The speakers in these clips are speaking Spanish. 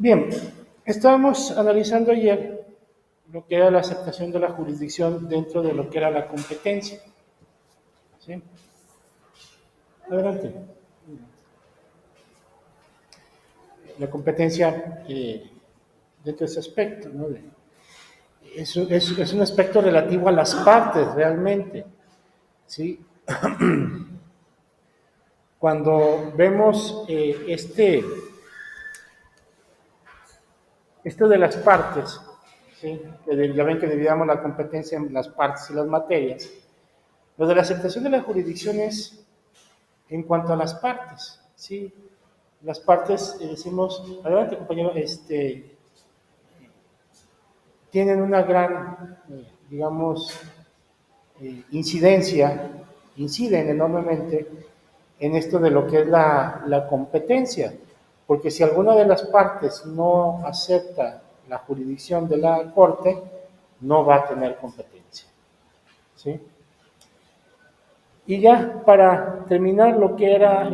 Bien, estábamos analizando ayer lo que era la aceptación de la jurisdicción dentro de lo que era la competencia. ¿Sí? Adelante. La competencia dentro de ese aspecto, ¿no? Es un aspecto relativo a las partes realmente. ¿Sí? Cuando vemos esto de las partes, ¿sí? Ya ven que dividamos la competencia en las partes y las materias. Lo de la aceptación de la jurisdicción es en cuanto a las partes, ¿sí? Las partes, decimos, adelante compañero, tienen una gran, digamos, inciden enormemente en esto de lo que es la competencia, porque si alguna de las partes no acepta la jurisdicción de la Corte, no va a tener competencia, ¿sí? Y ya para terminar lo que era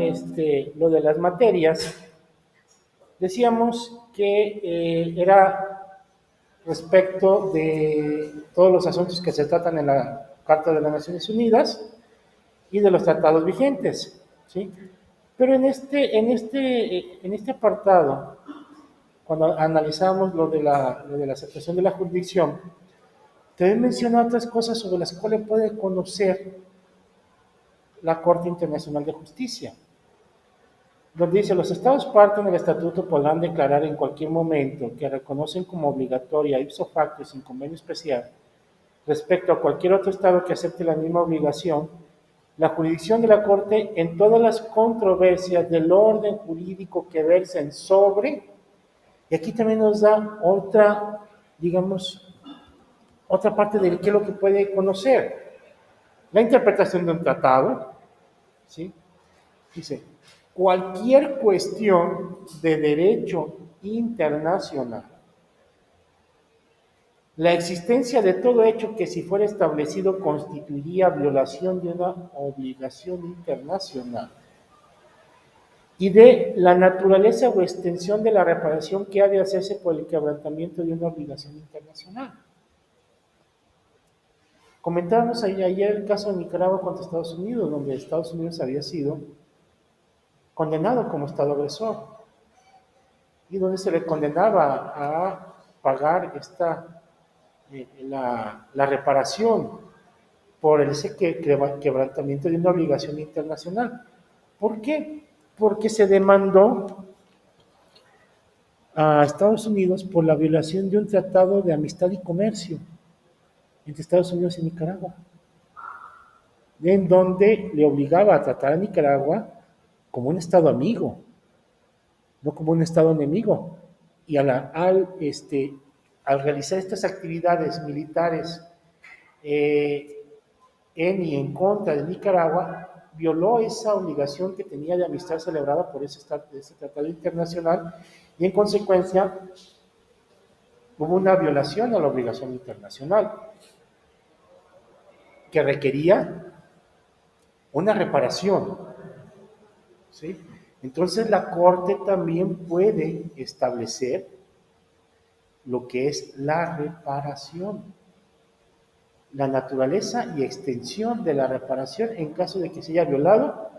lo de las materias, decíamos que era respecto de todos los asuntos que se tratan en la Carta de las Naciones Unidas y de los tratados vigentes, ¿sí? Pero en este apartado, cuando analizamos lo de la aceptación de la jurisdicción, también menciona otras cosas sobre las cuales puede conocer la Corte Internacional de Justicia. Donde dice, los estados parte del estatuto podrán declarar en cualquier momento que reconocen como obligatoria ipso facto y sin convenio especial respecto a cualquier otro estado que acepte la misma obligación, la jurisdicción de la Corte en todas las controversias del orden jurídico que versen sobre, y aquí también nos da otra, digamos, otra parte de qué es lo que puede conocer. La interpretación de un tratado, ¿sí? Dice, cualquier cuestión de derecho internacional, la existencia de todo hecho que si fuera establecido constituiría violación de una obligación internacional y de la naturaleza o extensión de la reparación que ha de hacerse por el quebrantamiento de una obligación internacional. Comentábamos ayer el caso de Nicaragua contra Estados Unidos, donde Estados Unidos había sido condenado como Estado agresor y donde se le condenaba a pagar la reparación por ese quebrantamiento de una obligación internacional. ¿Por qué? Porque se demandó a Estados Unidos por la violación de un tratado de amistad y comercio entre Estados Unidos y Nicaragua, en donde le obligaba a tratar a Nicaragua como un Estado amigo, no como un Estado enemigo. Y al realizar estas actividades militares en y en contra de Nicaragua, violó esa obligación que tenía de amistad celebrada por ese tratado internacional y en consecuencia hubo una violación a la obligación internacional que requería una reparación, ¿sí? Entonces la Corte también puede establecer lo que es la reparación, la naturaleza y extensión de la reparación en caso de que se haya violado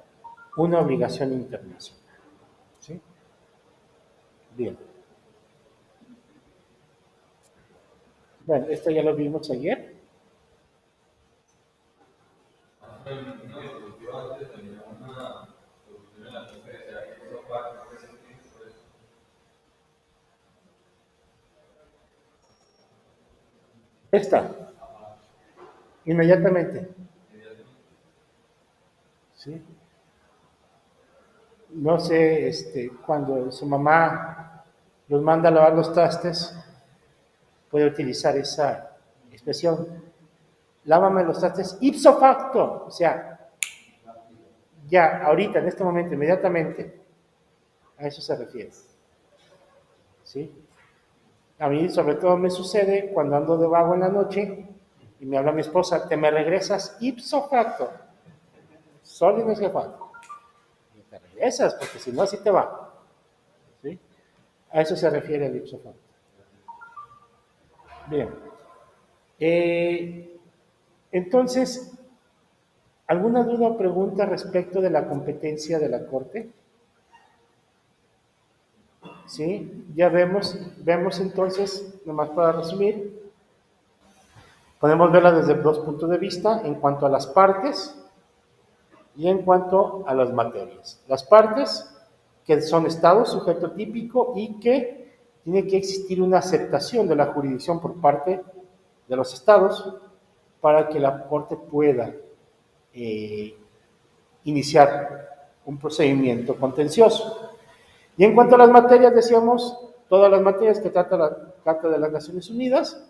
una obligación internacional, ¿sí? Bien. Bueno, esto ya lo vimos ayer. Esta, inmediatamente, ¿sí? No sé, cuando su mamá los manda a lavar los trastes, puede utilizar esa expresión, lávame los trastes ipso facto, o sea, ya, ahorita, en este momento, inmediatamente, a eso se refiere, ¿sí? A mí, sobre todo, me sucede cuando ando de vago en la noche y me habla mi esposa, te me regresas ipso facto, solo y no es que falta. Y te regresas, porque si no, así te va, ¿sí? A eso se refiere el ipso facto. Bien. Eh, entonces, ¿alguna duda o pregunta respecto de la competencia de la Corte? ¿Sí? Ya vemos entonces, nomás para resumir, podemos verla desde dos puntos de vista en cuanto a las partes y en cuanto a las materias. Las partes, que son estados, sujeto típico, y que tiene que existir una aceptación de la jurisdicción por parte de los estados para que la Corte pueda eh, iniciar un procedimiento contencioso. Y en cuanto a las materias, decíamos, todas las materias que trata la Carta de las Naciones Unidas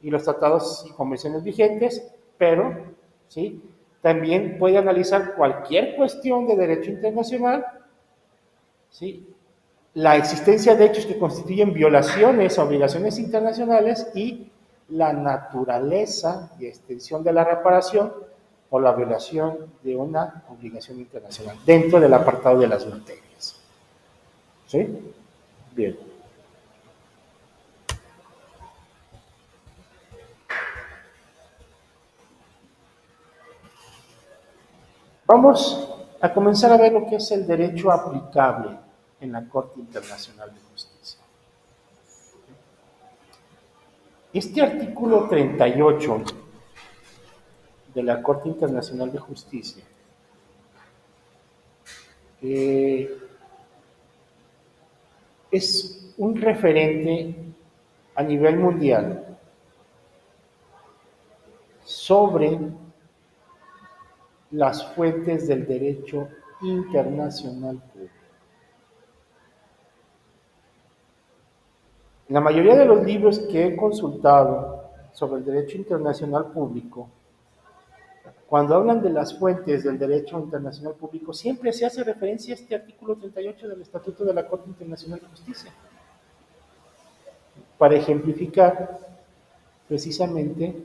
y los tratados y convenciones vigentes, pero ¿sí? También puede analizar cualquier cuestión de derecho internacional, ¿sí? La existencia de hechos que constituyen violaciones a obligaciones internacionales y la naturaleza y extensión de la reparación por la violación de una obligación internacional dentro del apartado de las materias. ¿Sí? Bien. Vamos a comenzar a ver lo que es el derecho aplicable en la Corte Internacional de Justicia. Este artículo 38 de la Corte Internacional de Justicia eh, es un referente a nivel mundial sobre las fuentes del derecho internacional público. La mayoría de los libros que he consultado sobre el derecho internacional público, cuando hablan de las fuentes del derecho internacional público, siempre se hace referencia a este artículo 38 del Estatuto de la Corte Internacional de Justicia, para ejemplificar precisamente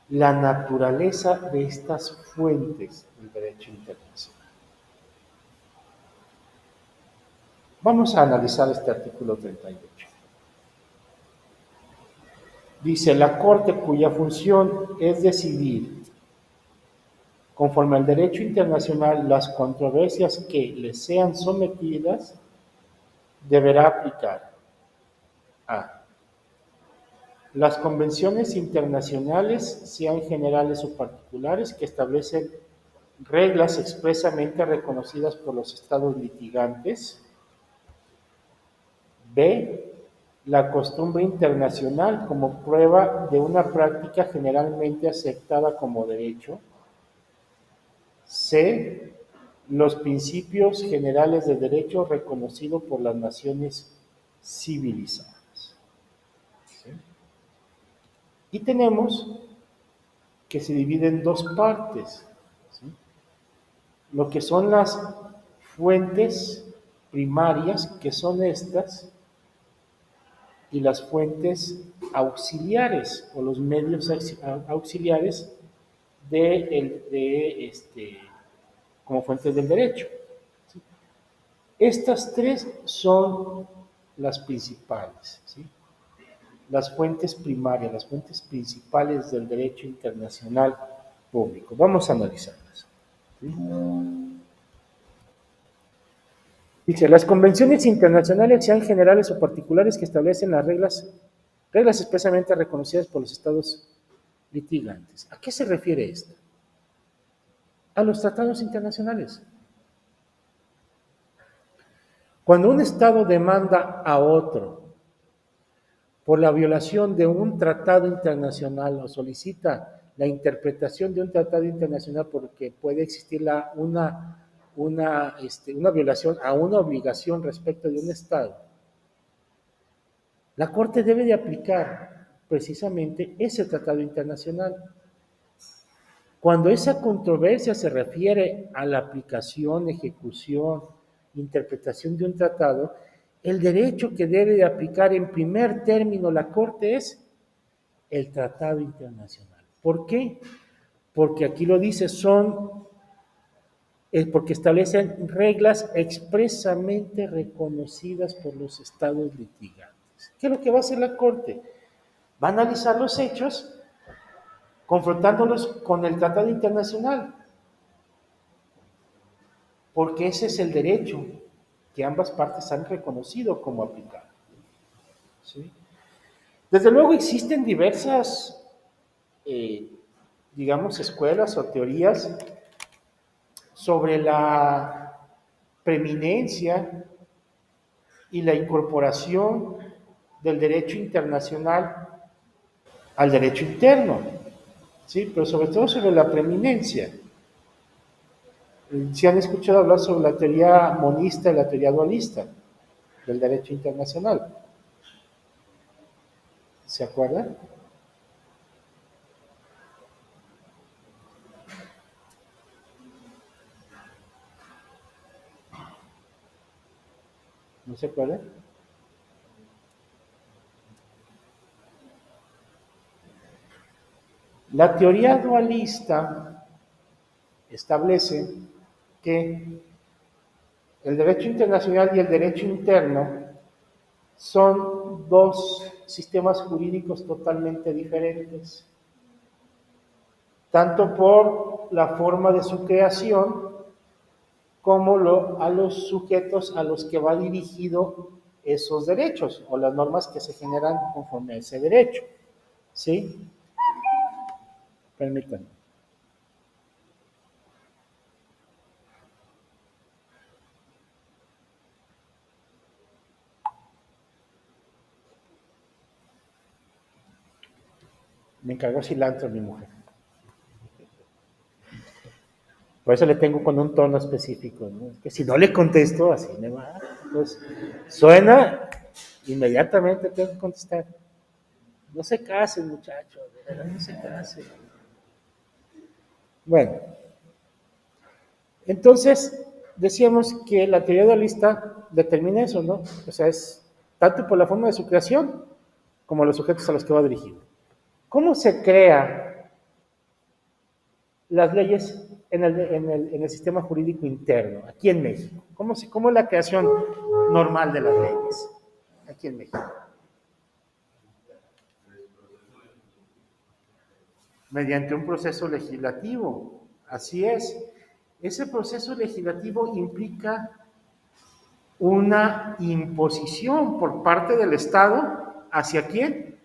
la naturaleza de estas fuentes del derecho internacional. Vamos a analizar este artículo 38. Dice, la Corte cuya función es decidir, conforme al derecho internacional, las controversias que le sean sometidas, deberá aplicar a las convenciones internacionales, sean generales o particulares, que establecen reglas expresamente reconocidas por los estados litigantes. B. La costumbre internacional como prueba de una práctica generalmente aceptada como derecho. C. Los principios generales de derecho reconocidos por las naciones civilizadas. ¿Sí? Y tenemos que se divide en dos partes. ¿Sí? Lo que son las fuentes primarias, que son estas, y las fuentes auxiliares o los medios auxiliares como fuentes del derecho. ¿Sí? Estas tres son las principales, ¿sí? Las fuentes primarias, las fuentes principales del derecho internacional público. Vamos a analizarlas. ¿Sí? Dice, las convenciones internacionales, sean generales o particulares, que establecen las reglas expresamente reconocidas por los estados litigantes. ¿A qué se refiere esto? A los tratados internacionales. Cuando un estado demanda a otro por la violación de un tratado internacional o solicita la interpretación de un tratado internacional porque puede existir una violación a una obligación respecto de un estado, la Corte debe de aplicar precisamente ese tratado internacional. Cuando esa controversia se refiere a la aplicación, ejecución, interpretación de un tratado, el derecho que debe de aplicar en primer término la Corte es el tratado internacional. ¿Por qué? Porque aquí lo dice, son es porque establecen reglas expresamente reconocidas por los estados litigantes. ¿Qué es lo que va a hacer la Corte? Va a analizar los hechos confrontándolos con el tratado internacional, porque ese es el derecho que ambas partes han reconocido como aplicable. ¿Sí? Desde luego existen diversas, eh, digamos, escuelas o teorías sobre la preeminencia y la incorporación del derecho internacional al derecho interno, ¿sí? Pero sobre todo sobre la preeminencia. Si han escuchado hablar sobre la teoría monista y la teoría dualista del derecho internacional, ¿se acuerdan? ¿No se acuerdan? La teoría dualista establece que el derecho internacional y el derecho interno son dos sistemas jurídicos totalmente diferentes, tanto por la forma de su creación como a los sujetos a los que va dirigido esos derechos o las normas que se generan conforme a ese derecho. ¿Sí? Permítanme. Me encargó cilantro mi mujer. Por eso le tengo con un tono específico, ¿no? Es que si no le contesto, así me va. Entonces, suena, inmediatamente tengo que contestar. No se casen, muchachos, de verdad, no se casen. Bueno, entonces decíamos que la teoría dualista determina eso, ¿no? O sea, es tanto por la forma de su creación como los sujetos a los que va dirigido. ¿Cómo se crean las leyes en el sistema jurídico interno, aquí en México? ¿Cómo es la creación normal de las leyes aquí en México? Mediante un proceso legislativo. Así es. Ese proceso legislativo implica una imposición por parte del Estado hacia quién?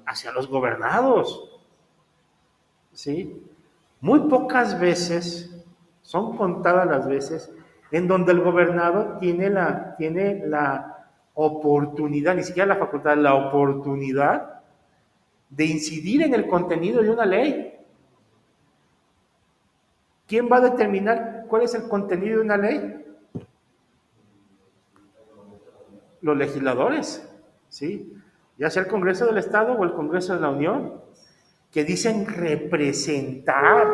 Hacia los gobernados. ¿Sí? Muy pocas veces, son contadas las veces, en donde el gobernado tiene la oportunidad, ni siquiera la facultad, la oportunidad de incidir en el contenido de una ley. ¿Quién va a determinar cuál es el contenido de una ley? Los legisladores, ¿sí? Ya sea el Congreso del Estado o el Congreso de la Unión, que dicen representar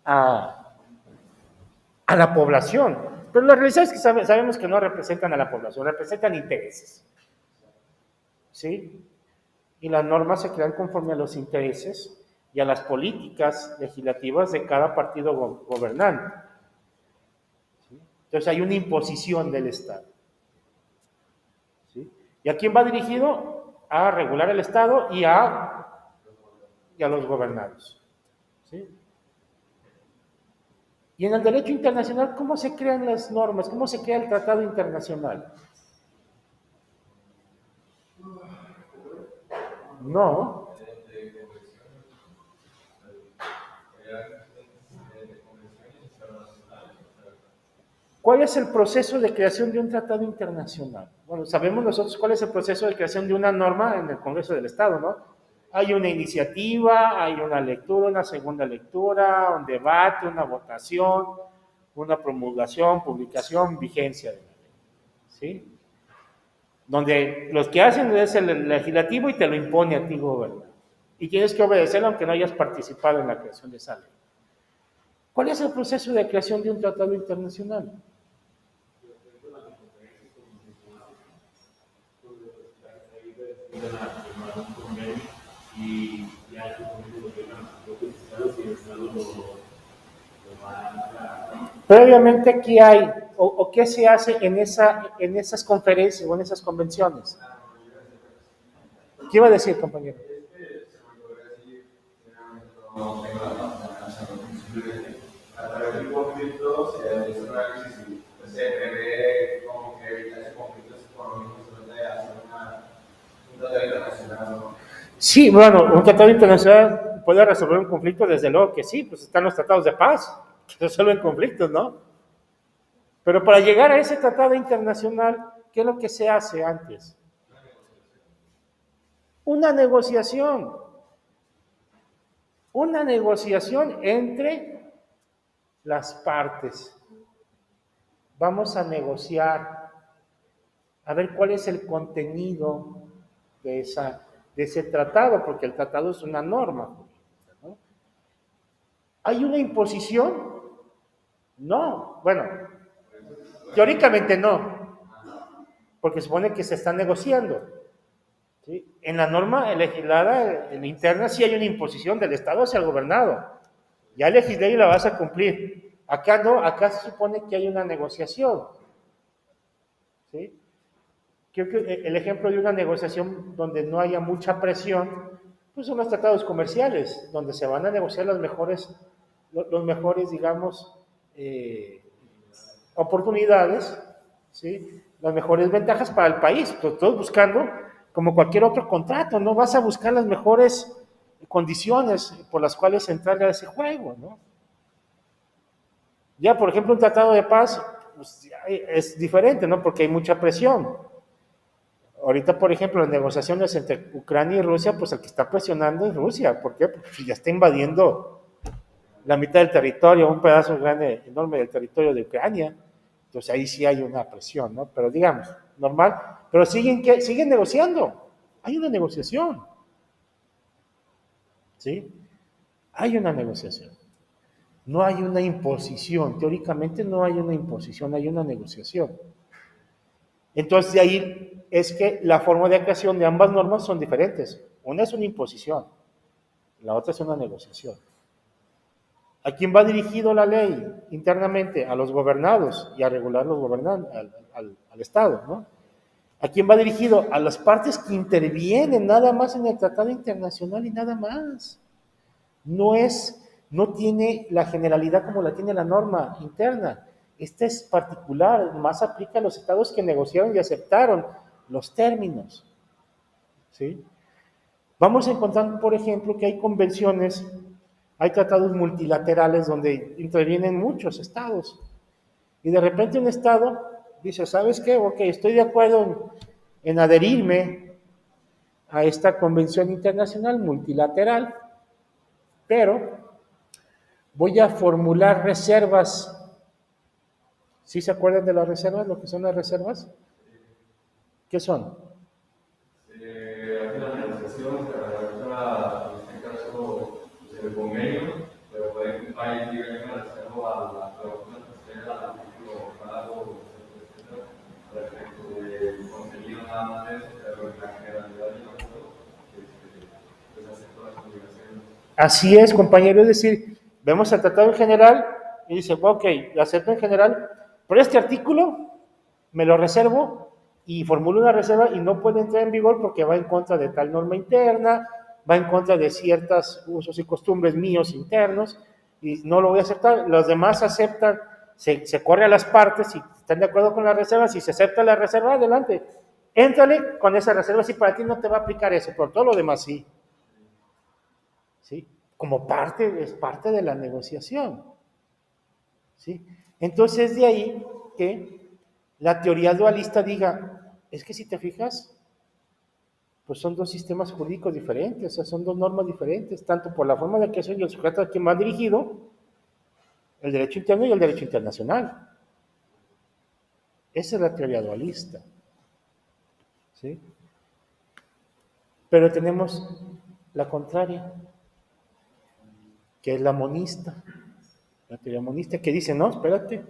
a, a la población. Pero la realidad es que sabemos que no representan a la población, representan intereses, ¿sí? Y las normas se crean conforme a los intereses y a las políticas legislativas de cada partido gobernante. ¿Sí? Entonces hay una imposición del Estado. ¿Sí? ¿Y a quién va dirigido? A regular el Estado y a los gobernados. ¿Sí? Y en el derecho internacional, ¿cómo se crean las normas? ¿Cómo se crea el tratado internacional? No. ¿Cuál es el proceso de creación de un tratado internacional? Bueno, sabemos nosotros cuál es el proceso de creación de una norma en el Congreso del Estado, ¿no? Hay una iniciativa, hay una lectura, una segunda lectura, un debate, una votación, una promulgación, publicación, vigencia de la ley, ¿sí? Donde los que hacen es el legislativo y te lo impone a ti, gobernador. Y tienes que obedecerlo aunque no hayas participado en la creación de esa ley. ¿Cuál es el proceso de creación de un tratado internacional? Y ya el compromiso lo llevan los estados y el estado lo va Previamente, ¿qué hay o qué se hace en esas conferencias o en esas convenciones? ¿Qué iba a decir, compañero? No tengo la página, simplemente a través del conflicto se realiza un análisis y pues, se prevé como que evitar conflictos económicos de hacer un tratado internacional, ¿no? Sí, bueno, un tratado internacional puede resolver un conflicto, desde luego que sí, pues están los tratados de paz, que resuelven conflictos, ¿no? Pero para llegar a ese tratado internacional, ¿qué es lo que se hace antes? Una negociación, una negociación entre las partes. Vamos a negociar, a ver cuál es el contenido de, de ese tratado, porque el tratado es una norma, ¿no? ¿Hay una imposición? No, bueno, teóricamente no, porque supone que se está negociando. ¿Sí? En la norma legislada, en la interna, sí hay una imposición del Estado hacia el gobernado. Ya legislé y la vas a cumplir. Acá no, acá se supone que hay una negociación. ¿Sí? Creo que el ejemplo de una negociación donde no haya mucha presión, pues son los tratados comerciales, donde se van a negociar los mejores, digamos, oportunidades, ¿sí? Las mejores ventajas para el país, todos buscando, como cualquier otro contrato, no vas a buscar las mejores condiciones por las cuales entrar a ese juego, ¿no? Ya, por ejemplo, un tratado de paz pues, es diferente, ¿no? Porque hay mucha presión. Ahorita, por ejemplo, las negociaciones entre Ucrania y Rusia, pues el que está presionando es Rusia. ¿Por qué? Porque ya está invadiendo la mitad del territorio, un pedazo grande, enorme del territorio de Ucrania. Entonces ahí sí hay una presión, ¿no? Pero digamos, normal. Pero siguen negociando. Hay una negociación, ¿sí? Hay una negociación. No hay una imposición. Teóricamente no hay una imposición, hay una negociación. Entonces de ahí es que la forma de creación de ambas normas son diferentes. Una es una imposición, la otra es una negociación. ¿A quién va dirigido la ley internamente? A los gobernados y a regular los gobernantes, al Estado, ¿no? ¿A quién va dirigido? A las partes que intervienen nada más en el tratado internacional y nada más. No tiene la generalidad como la tiene la norma interna. Esta es particular, más aplica a los estados que negociaron y aceptaron los términos, ¿sí? Vamos a encontrar, por ejemplo, que hay convenciones, hay tratados multilaterales donde intervienen muchos estados. Y de repente un estado dice, ¿sabes qué? Ok, estoy de acuerdo en adherirme a esta convención internacional multilateral, pero voy a formular reservas. ¿Sí se acuerdan de las reservas? ¿Lo que son las reservas? ¿Qué son? Hace la negociación, se redacta, en este caso, pues, el convenio, pero puede un país llegar a hacerlo a la cláusula tercera, al artículo octavo, etcétera, respecto del contenido nada más de eso, pero en la generalidad del acuerdo, pues acepto las obligaciones. Así es, compañero, es decir, vemos el tratado en general y dice, ok, lo acepto en general, pero este artículo me lo reservo y formulo una reserva y no puede entrar en vigor porque va en contra de tal norma interna, va en contra de ciertos usos y costumbres míos internos y no lo voy a aceptar. Los demás aceptan, se corre a las partes y están de acuerdo con la reserva. Si se acepta la reserva, adelante. Éntrale con esa reserva, si para ti no te va a aplicar eso, pero todo lo demás sí. ¿Sí? Como parte, es parte de la negociación. ¿Sí? Entonces de ahí que la teoría dualista diga, es que si te fijas, pues son dos sistemas jurídicos diferentes, o sea, son dos normas diferentes, tanto por la forma de creación y el sujeto a quien va dirigido, el derecho interno y el derecho internacional. Esa es la teoría dualista. ¿Sí? Pero tenemos la contraria, que es la monista, la teoría monista, que dice, no, espérate,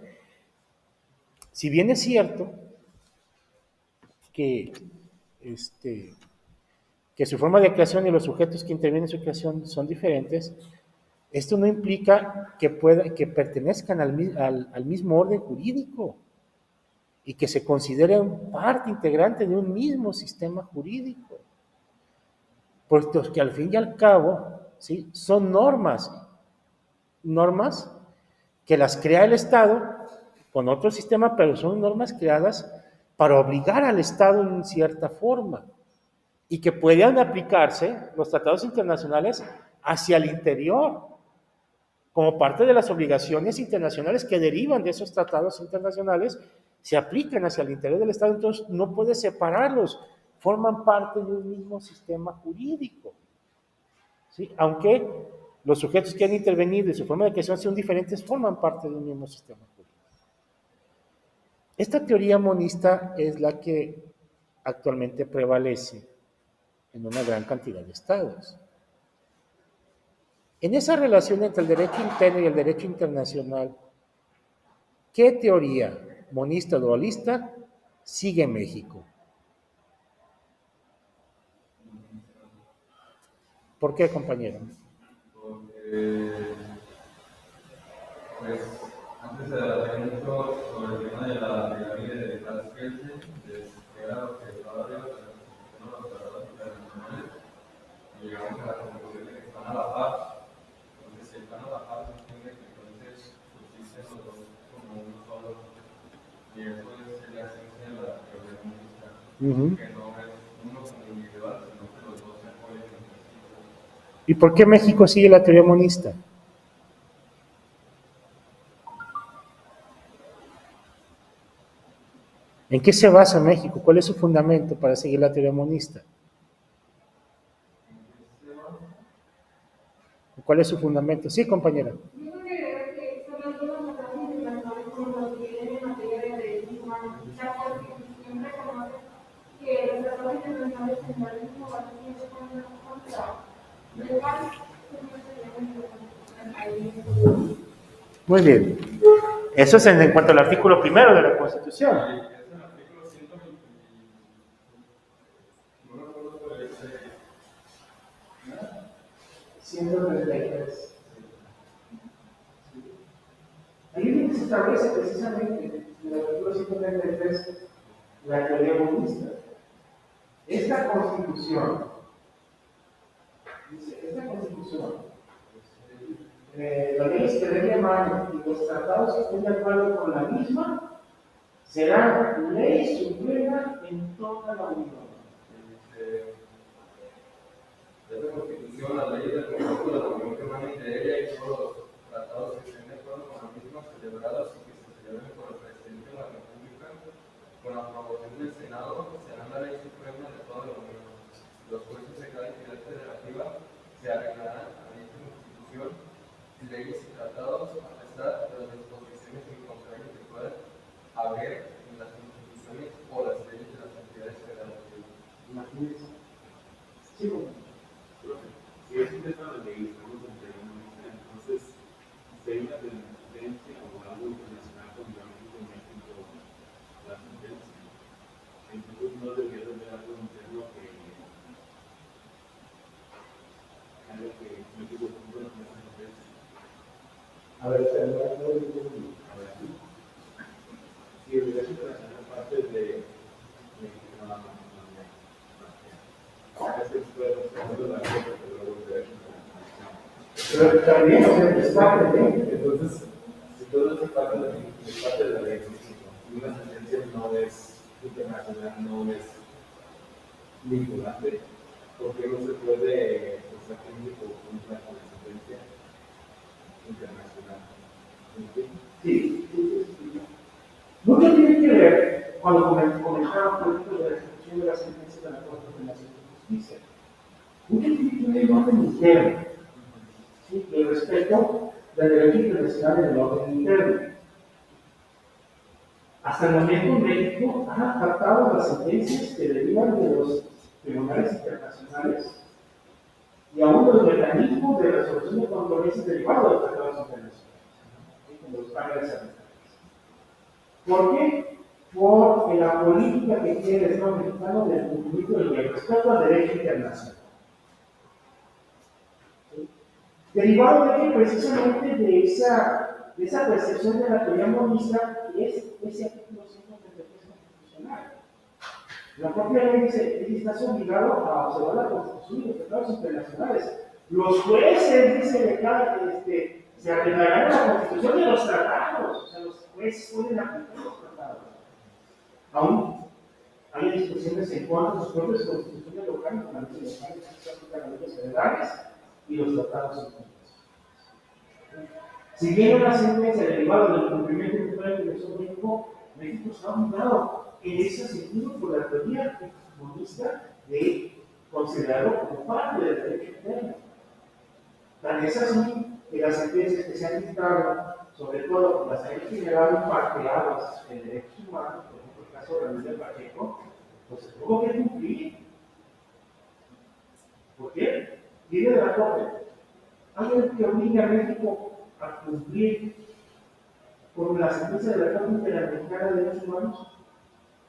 si bien es cierto que, que su forma de creación y los sujetos que intervienen en su creación son diferentes, Esto no implica que pertenezcan al mismo orden jurídico y que se consideren parte integrante de un mismo sistema jurídico, puesto que al fin y al cabo, ¿sí?, son normas que las crea el Estado con otro sistema, pero son normas creadas para obligar al Estado en cierta forma y que puedan aplicarse los tratados internacionales hacia el interior, como parte de las obligaciones internacionales que derivan de esos tratados internacionales, se aplican hacia el interior del Estado. Entonces no puedes separarlos, forman parte de un mismo sistema jurídico, ¿sí? Aunque los sujetos que han intervenido y su forma de creación son diferentes, forman parte de un mismo sistema jurídico. Esta teoría monista es la que actualmente prevalece en una gran cantidad de estados. En esa relación entre el derecho interno y el derecho internacional, ¿qué teoría monista o dualista sigue México? ¿Por qué, compañero? Porque, pues, antes se debatía mucho sobre el tema de la pirámide de Caskelsen, que era lo que estaba arriba de los tratados internacionales, y llegamos a la conclusión de que están a la par. Entonces, si están a la par, se entiende que entonces subsisten los dos como uno solo, y eso es la esencia de la teoría monista, que no es uno como individual, sino que los dos se apoyan entre sí. ¿Y por qué México sigue la teoría monista? ¿En qué se basa México? ¿Cuál es su fundamento para seguir la teoría monista? ¿Cuál es su fundamento? Sí, compañera. Yo creo que son algunos tratados internacionales como los que vienen en materia de derechos humanos. La Constitución reconoce que los tratados internacionales tendrán el mismo valor siempre cuando no contra legal. Muy bien. Eso es en cuanto al artículo primero de la Constitución. Y es el artículo 120, no me acuerdo cuál es. 133. Ahí se establece precisamente en el artículo 133 la teoría monista. Esta Constitución, las leyes que den de mano y los tratados que estén de acuerdo con la misma serán ley suprema en toda la Unión. Esta Constitución, las leyes del conjunto de la Unión que emanen de ella y todos los tratados que estén de acuerdo con la misma, celebrados y que se celebren por el presidente de la República, con la aprobación del Senado, serán la ley suprema de toda la Unión. Los jueces de cada entidad federativa se arreglarán a dicha Constitución, leyes y tratados, a pesar de las disposiciones en contrario que puedan haber en las constituciones o las leyes de las entidades federativas. Imagínense. Sí, bueno. Si es un tema de ley, estamos anteriormente, entonces, si hay una tendencia o algo internacional contra México, la sentencia, entonces no debería de haber algo interno que haga que México cumpla con esa sentencia. A ver, si el derecho internacional parte de pero también, o sea, es parte de. Entonces, si todo eso parte de la ley, y una sentencia no es internacional, no es vinculante, porque no se puede usar México cumpla con la sentencia internacional. Sí. Mucho tiene que ver cuando comentaba por ejemplo de la ejecución de la sentencia de la Corte Internacional de Justicia. Mucho tiene que ver el orden interno, ¿sí?, el respeto del derecho internacional en el orden interno. Hasta el momento México ha acatado las sentencias que derivan de los tribunales internacionales y aún los mecanismos de resolución de controversias derivados de los tratados internacionales, como los paneles arbitrales. ¿Por qué? Porque la política que tiene el Estado mexicano del cumplimiento del respeto al derecho internacional. ¿Sí? Derivado de que precisamente de esa percepción de la teoría monista es ese artículo 133 constitucional. La propia ley dice que estás obligado a observar la Constitución y los tratados internacionales. Los jueces, dice de cada, se arreglarán la Constitución y los tratados. O sea, los jueces pueden aplicar los tratados. Aún hay discusiones en cuanto a sus propias constituciones locales, con las leyes locales, se aplican las leyes federales y los tratados internacionales. Si bien una sentencia derivada del cumplimiento integral de la Constitución de México, México se ha obligado en ese sentido por la teoría monista de considerarlo como parte del derecho interno. Tan es así que las sentencias que se han dictado, sobre todo las que han generado parteadas en derechos humanos, por ejemplo el caso de Ramírez Pacheco, pues se tuvo que cumplir. ¿Por qué? Viene de la Corte. Hay alguien que obliga a México a cumplir con la sentencia de la Corte Interamericana de Derechos Humanos.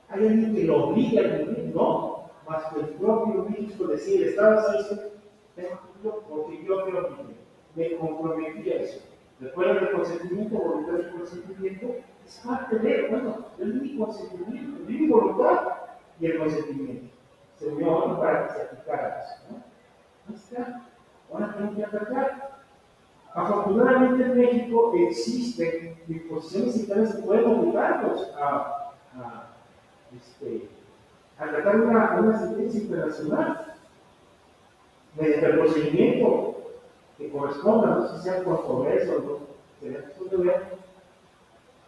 Hay alguien que lo obliga a cumplir, no, más que el propio México decide, Estado así, tengo que cumplirlo porque yo creo que me comprometí a eso. Después del consentimiento, voluntario del consentimiento, es parte de, bueno, es mi consentimiento, mi voluntad y el consentimiento. Se unió para que se aplicara eso, ¿no? Ahí está. Ahora tengo que atacar. Afortunadamente en México existen disposiciones internas que pueden obligarnos a tratar una sentencia internacional mediante el procedimiento que corresponda, no sé si sea por Congreso o no,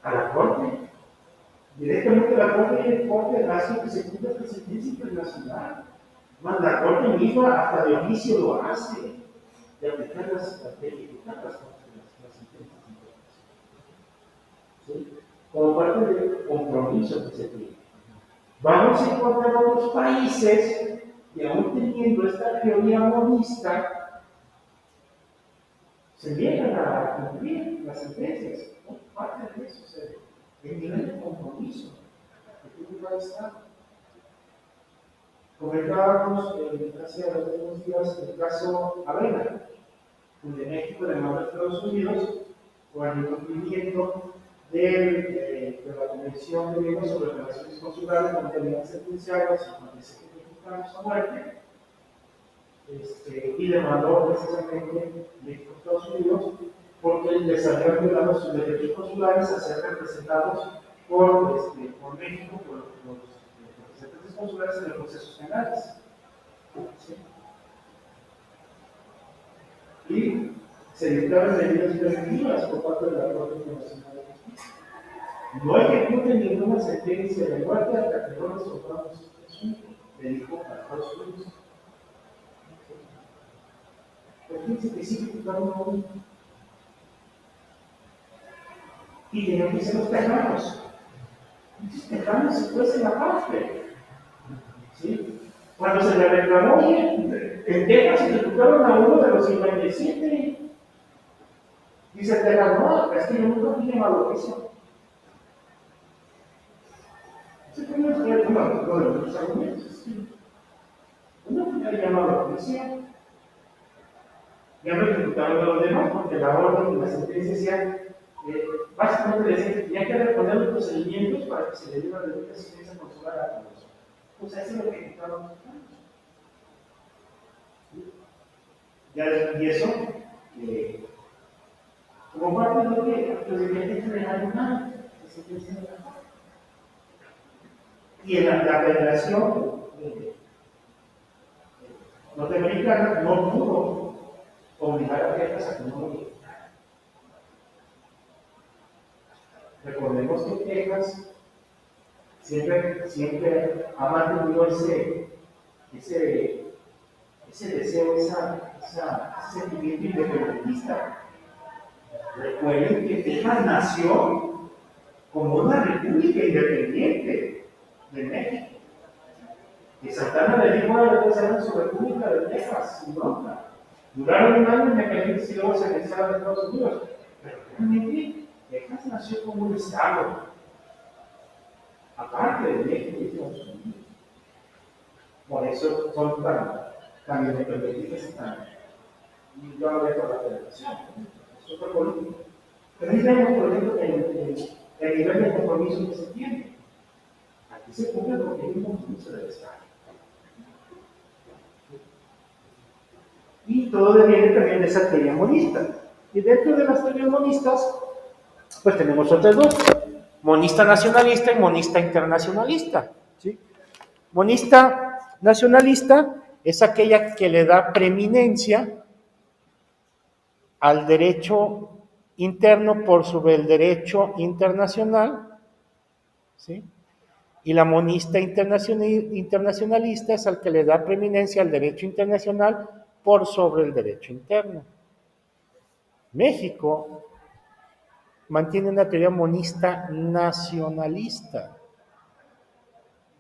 a la Corte. Directamente la Corte hace que se cumpla esta sentencia internacional. Más la Corte misma hasta de oficio lo hace, de aplicar las sentencias internacionales. ¿Sí? Como parte del compromiso que se tiene. Vamos a encontrar otros países que aún teniendo esta teoría monista, se niegan a cumplir las sentencias. ¿No? Parte de eso, el nivel de compromiso que tiene cada Estado. Comentábamos hace algunos días el caso Avena, donde México demandó a Estados Unidos por el incumplimiento de la Convención de Viena sobre Relaciones Consulares, donde habían sentenciado a 57 mexicanos a muerte, y demandó precisamente México a Estados Unidos porque les habían violado sus derechos consulares a ser representados por México, por los representantes consulares en los procesos penales. ¿Sí? Y se dictaron medidas preventivas por parte de la Corte Internacional de Justicia. No ejecuten ninguna sentencia de muerte hasta que no resolvamos este asunto, le dijo a Estados Unidos. Pero fíjense que sí ejecutaron a uno. Y tenían que ser los tejanos. Los tejanos se fuesen la parte. ¿Sí? Cuando se le reclamó, en Texas ejecutaron a uno de los 57. Dice Texas, no, es que yo nunca fui llamado a eso. Se puede hacer uno de los argumentos. Uno fue llamado a la policía. Ya no ejecutaron a los demás porque la orden y la sentencia decían, básicamente decían que tenían que responder los procedimientos para que se le diera la debida asistencia consular a todos. Pues eso es lo que ejecutaron los mexicanos. Y eso, como parte de lo que el presidente general humano, que se piensa en la Corte. Y en la Federación norteamericana no pudo obligar a Texas a que no lo diera. Recordemos que Texas siempre ha mantenido ese deseo, ese sentimiento independentista. Recuerden que Texas nació como una república independiente de México. Y Santana le dijo a la de su república de Texas, sin bronca. Duraron un año independientes y luego se regresaron a Estados Unidos. Pero realmente Texas nació como un estado, aparte de México y Estados Unidos. Por eso son tan independentistas y tan y yo hablé con la federación. Es otra política. Pero ahí vemos, por ejemplo, el nivel de compromiso que se tiene. Aquí se cumple lo que hay un compromiso del Estado. Y todo depende también de esa teoría monista. Y dentro de las teorías monistas, pues tenemos otras dos: monista nacionalista y monista internacionalista. ¿Sí? Monista nacionalista es aquella que le da preeminencia al derecho interno por sobre el derecho internacional, ¿sí? Y la monista internacionalista es al que le da preeminencia al derecho internacional por sobre el derecho interno. México mantiene una teoría monista nacionalista,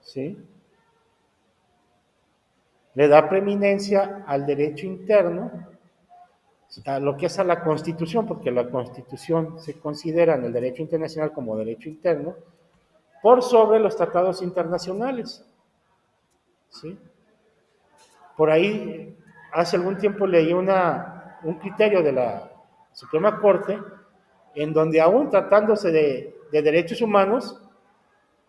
¿sí? Le da preeminencia al derecho interno, a lo que es a la Constitución, porque la Constitución se considera en el derecho internacional como derecho interno, por sobre los tratados internacionales, ¿sí? Por ahí, hace algún tiempo leí un criterio de la Suprema Corte, en donde aún tratándose de derechos humanos,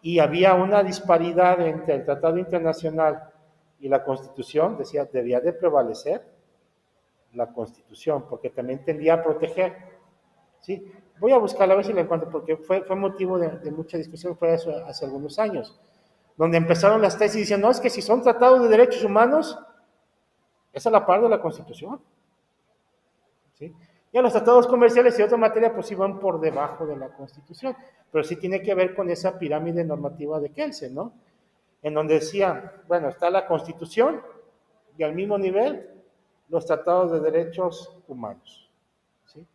y había una disparidad entre el Tratado Internacional y la Constitución, decía, debía de prevalecer la Constitución, porque también tendía a proteger, ¿sí? Voy a buscarla a ver si la encuentro, porque fue motivo de mucha discusión, fue eso hace algunos años, donde empezaron las tesis diciendo, no, es que si son tratados de derechos humanos, es a la par de la Constitución, ¿sí? Y a los tratados comerciales y otra materia, pues sí van por debajo de la Constitución, pero sí tiene que ver con esa pirámide normativa de Kelsen, ¿no? En donde decían, bueno, está la Constitución y al mismo nivel los tratados de derechos humanos, ¿sí?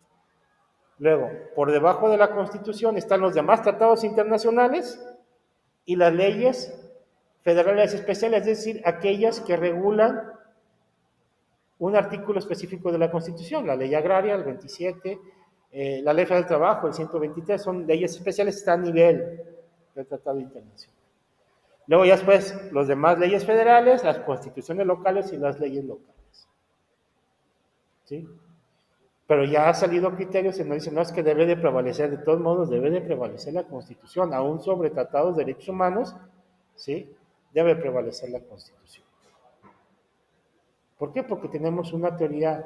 Luego, por debajo de la Constitución están los demás tratados internacionales y las leyes federales especiales, es decir, aquellas que regulan un artículo específico de la Constitución, la ley agraria, el 27, la ley federal del trabajo, el 123, son leyes especiales, está a nivel del tratado internacional. Luego ya después, los demás leyes federales, las constituciones locales y las leyes locales, ¿sí? Pero ya ha salido criterios en donde dicen, no, es que debe de prevalecer, de todos modos, debe de prevalecer la Constitución, aún sobre tratados de derechos humanos, ¿sí? Debe prevalecer la Constitución. ¿Por qué? Porque tenemos una teoría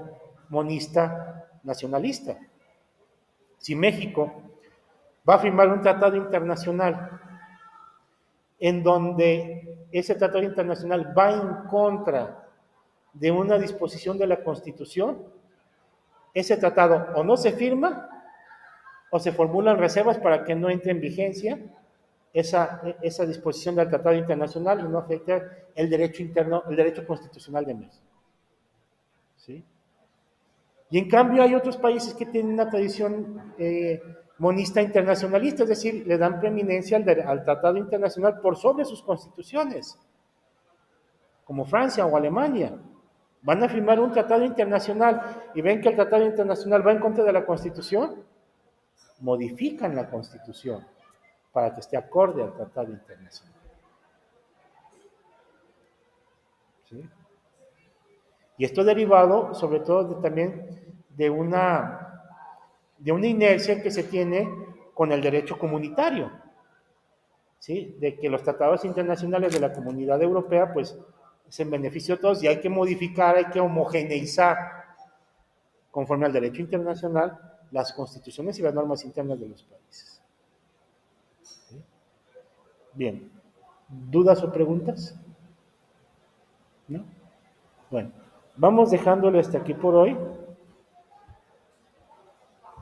monista nacionalista. Si México va a firmar un tratado internacional en donde ese tratado internacional va en contra de una disposición de la Constitución, ese tratado o no se firma o se formulan reservas para que no entre en vigencia esa disposición del tratado internacional y no afecte el derecho interno, el derecho constitucional de México, ¿sí? Y en cambio hay otros países que tienen una tradición monista internacionalista, es decir, le dan preeminencia al tratado internacional por sobre sus constituciones, como Francia o Alemania. Van a firmar un tratado internacional y ven que el tratado internacional va en contra de la Constitución, modifican la Constitución para que esté acorde al tratado internacional, ¿sí? Y esto derivado, sobre todo, también de una inercia que se tiene con el derecho comunitario, ¿sí? De que los tratados internacionales de la Comunidad Europea, pues, es en beneficio de todos y hay que modificar, hay que homogeneizar, conforme al derecho internacional, las constituciones y las normas internas de los países. ¿Sí? Bien. ¿Dudas o preguntas? ¿No? Bueno, vamos dejándolo hasta aquí por hoy.